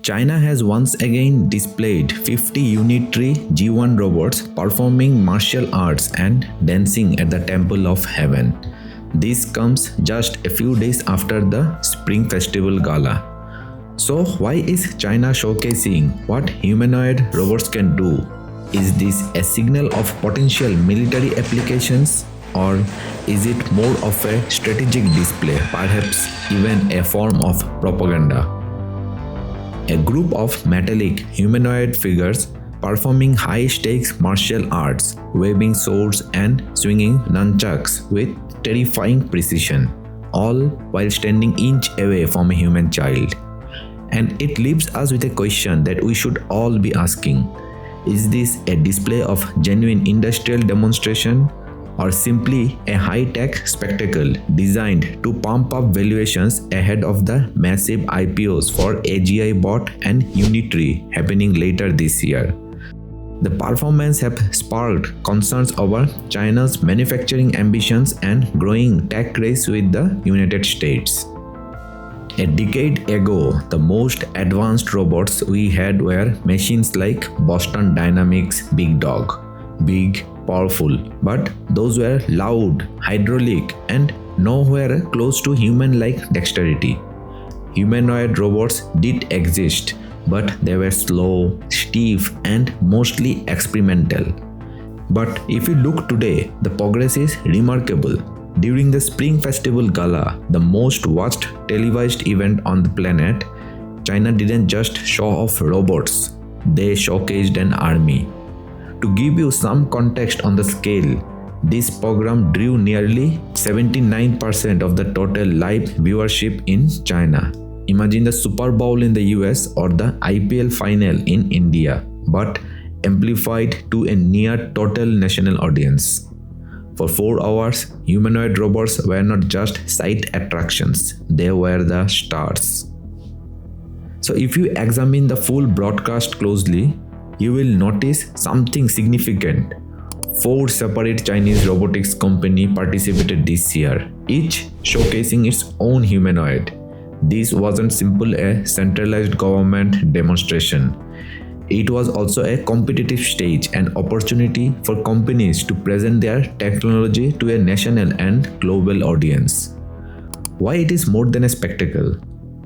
China has once again displayed 50 unitary G1 robots performing martial arts and dancing at the Temple of Heaven. This comes just a few days after the Spring Festival Gala. So, why is China showcasing what humanoid robots can do? Is this a signal of potential military applications, or is it more of a strategic display, perhaps even a form of propaganda? A group of metallic humanoid figures performing high-stakes martial arts, waving swords and swinging nunchucks with terrifying precision, all while standing inch away from a human child. And it leaves us with a question that we should all be asking. Is this a display of genuine industrial demonstration, or simply a high-tech spectacle designed to pump up valuations ahead of the massive IPOs for AGI Bot and Unitary happening later this year? The performance have sparked concerns over China's manufacturing ambitions and growing tech race with the United States. A decade ago, the most advanced robots we had were machines like Boston Dynamics' Big Dog. Big, powerful, but those were loud, hydraulic, and nowhere close to human-like dexterity. Humanoid robots did exist, but they were slow, stiff, and mostly experimental. But if you look today, the progress is remarkable. During the Spring Festival Gala, the most watched televised event on the planet, China didn't just show off robots, they showcased an army. To give you some context on the scale, this program drew nearly 79% of the total live viewership in China. Imagine the Super Bowl in the US or the IPL final in India, but amplified to a near total national audience. For 4 hours, humanoid robots were not just sight attractions, they were the stars. So if you examine the full broadcast closely, you will notice something significant. 4 separate Chinese robotics companies participated this year, each showcasing its own humanoid. This wasn't simply a centralized government demonstration. It was also a competitive stage, an opportunity for companies to present their technology to a national and global audience. Why it is more than a spectacle?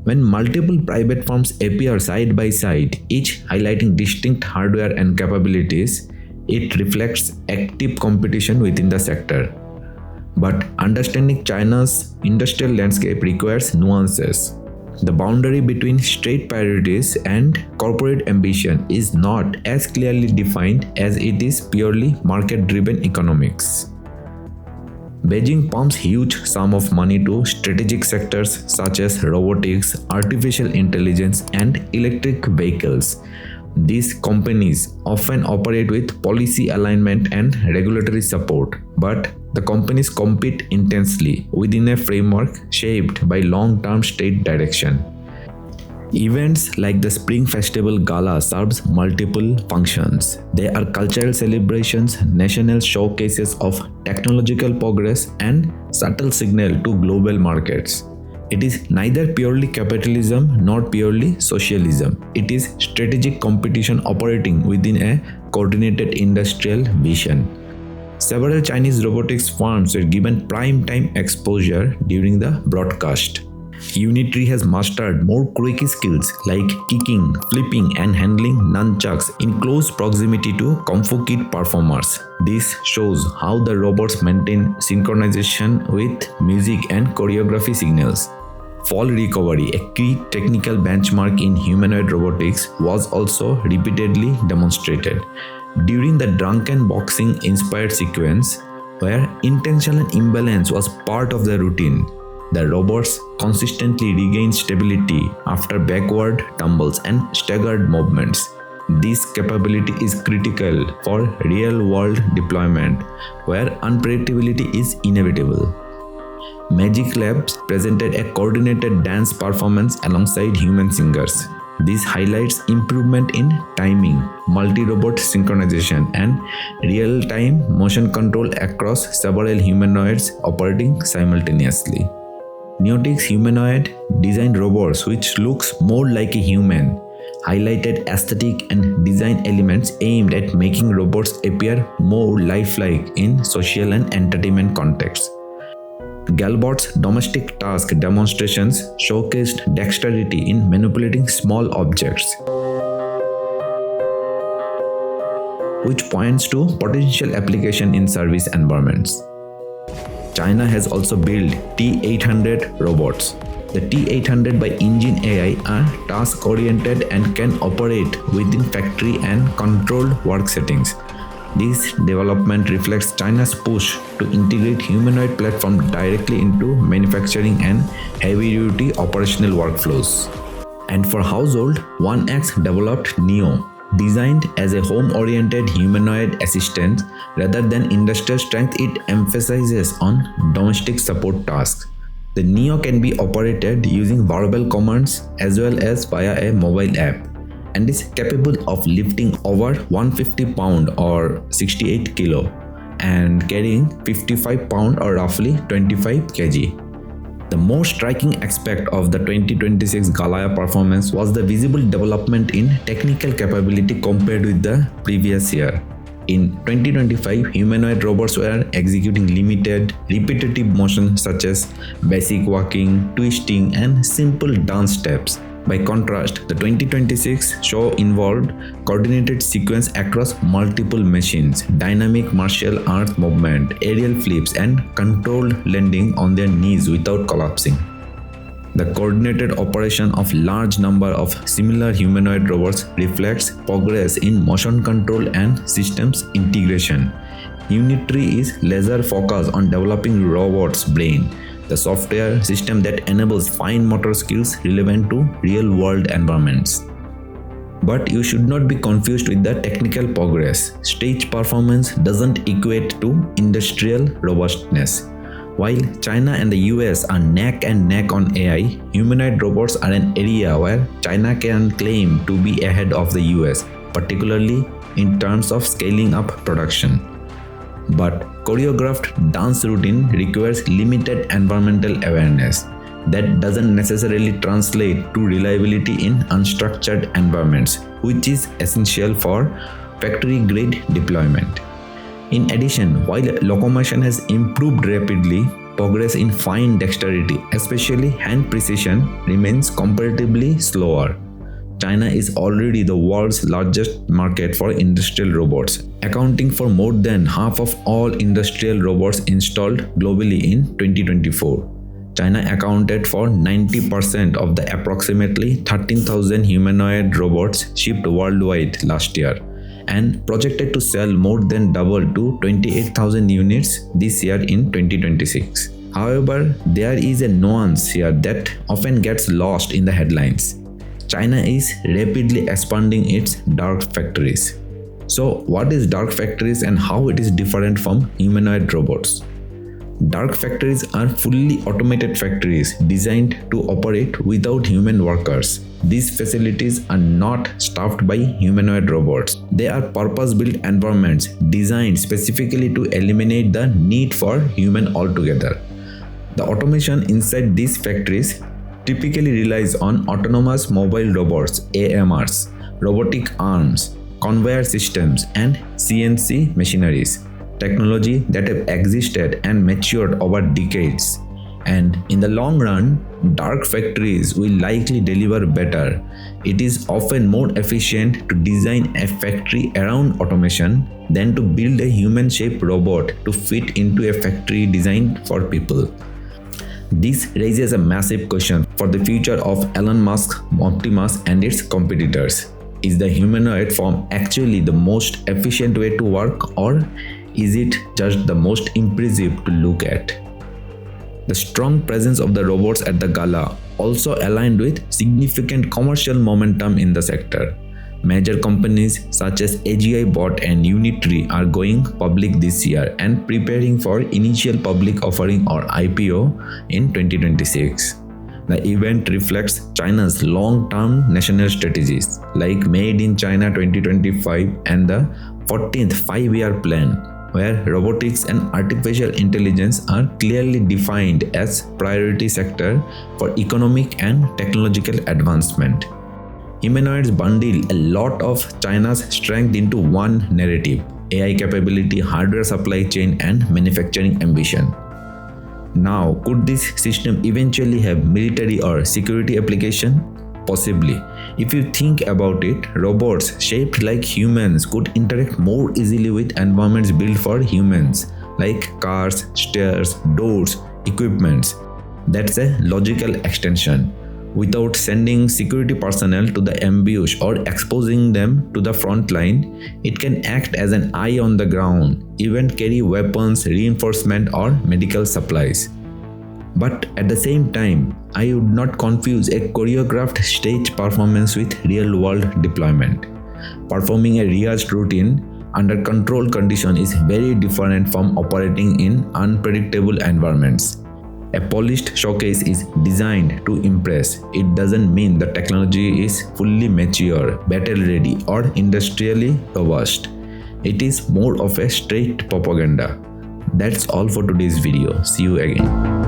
When multiple private firms appear side by side, each highlighting distinct hardware and capabilities, it reflects active competition within the sector. But understanding China's industrial landscape requires nuances. The boundary between state priorities and corporate ambition is not as clearly defined as it is purely market-driven economics. Beijing pumps huge sum of money to strategic sectors such as robotics, artificial intelligence, and electric vehicles. These companies often operate with policy alignment and regulatory support, but the companies compete intensely within a framework shaped by long-term state direction. Events like the Spring Festival Gala serves multiple functions. They are cultural celebrations, national showcases of technological progress, and subtle signal to global markets. It is neither purely capitalism nor purely socialism. It is strategic competition operating within a coordinated industrial vision. Several Chinese robotics firms were given prime-time exposure during the broadcast. Unitary has mastered more quirky skills like kicking, flipping, and handling nunchucks in close proximity to Kung Fu Kid performers. This shows how the robots maintain synchronization with music and choreography signals. Fall recovery, a key technical benchmark in humanoid robotics, was also repeatedly demonstrated. During the drunken boxing-inspired sequence, where intentional imbalance was part of the routine, the robots consistently regained stability after backward tumbles and staggered movements. This capability is critical for real-world deployment, where unpredictability is inevitable. Magic Labs presented a coordinated dance performance alongside human singers. This highlights improvement in timing, multi-robot synchronization, and real-time motion control across several humanoids operating simultaneously. Neotic's humanoid designed robots, which looks more like a human, highlighted aesthetic and design elements aimed at making robots appear more lifelike in social and entertainment contexts. Galbot's domestic task demonstrations showcased dexterity in manipulating small objects, which points to potential application in service environments. China has also built T-800 robots. The T-800 by Engine AI are task-oriented and can operate within factory and controlled work settings. This development reflects China's push to integrate humanoid platforms directly into manufacturing and heavy-duty operational workflows. And for household, 1X developed Neo, designed as a home-oriented humanoid assistant rather than industrial strength. It emphasizes on domestic support tasks. The Neo can be operated using verbal commands as well as via a mobile app, and is capable of lifting over 150 pound or 68 kilo and carrying 55 pound or roughly 25 kg. The most striking aspect of the 2026 Gala performance was the visible development in technical capability compared with the previous year. In 2025, humanoid robots were executing limited, repetitive motions such as basic walking, twisting, and simple dance steps. By contrast, the 2026 show involved coordinated sequence across multiple machines, dynamic martial arts movement, aerial flips, and controlled landing on their knees without collapsing. The coordinated operation of large number of similar humanoid robots reflects progress in motion control and systems integration. Unit 3 is laser focused on developing robots' brain, the software system that enables fine motor skills relevant to real-world environments. But you should not be confused with the technical progress. Stage performance doesn't equate to industrial robustness. While China and the US are neck and neck on AI, humanoid robots are an area where China can claim to be ahead of the US, particularly in terms of scaling up production. But choreographed dance routine requires limited environmental awareness. That doesn't necessarily translate to reliability in unstructured environments, which is essential for factory-grade deployment. In addition, while locomotion has improved rapidly, progress in fine dexterity, especially hand precision, remains comparatively slower. China is already the world's largest market for industrial robots, accounting for more than half of all industrial robots installed globally in 2024. China accounted for 90% of the approximately 13,000 humanoid robots shipped worldwide last year, and projected to sell more than double to 28,000 units this year in 2026. However, there is a nuance here that often gets lost in the headlines. China is rapidly expanding its dark factories. So, what is dark factories and how it is different from humanoid robots? Dark factories are fully automated factories designed to operate without human workers. These facilities are not staffed by humanoid robots. They are purpose-built environments designed specifically to eliminate the need for human altogether. The automation inside these factories typically relies on autonomous mobile robots (AMRs), robotic arms, conveyor systems, and CNC machineries. Technology that have existed and matured over decades. And in the long run, dark factories will likely deliver better. It is often more efficient to design a factory around automation than to build a human-shaped robot to fit into a factory designed for people. This raises a massive question for the future of Elon Musk's Optimus and its competitors. Is the humanoid form actually the most efficient way to work, or is it just the most impressive to look at? The strong presence of the robots at the gala also aligned with significant commercial momentum in the sector. Major companies such as AGI Bot and Unitree are going public this year and preparing for initial public offering or IPO in 2026. The event reflects China's long-term national strategies like Made in China 2025 and the 14th Five-Year Plan, where robotics and artificial intelligence are clearly defined as priority sector for economic and technological advancement. Humanoids bundle a lot of China's strength into one narrative: AI capability, hardware supply chain, and manufacturing ambition. Now, could this system eventually have military or security application? Possibly. If you think about it, robots shaped like humans could interact more easily with environments built for humans, like cars, stairs, doors, equipments. That's a logical extension. Without sending security personnel to the ambush or exposing them to the front line, it can act as an eye on the ground, even carry weapons, reinforcement, or medical supplies. But at the same time, I would not confuse a choreographed stage performance with real world deployment. Performing a rehearsed routine under controlled conditions is very different from operating in unpredictable environments. A polished showcase is designed to impress. It doesn't mean the technology is fully mature, battle ready, or industrially robust. It is more of a straight propaganda. That's all for today's video. See you again.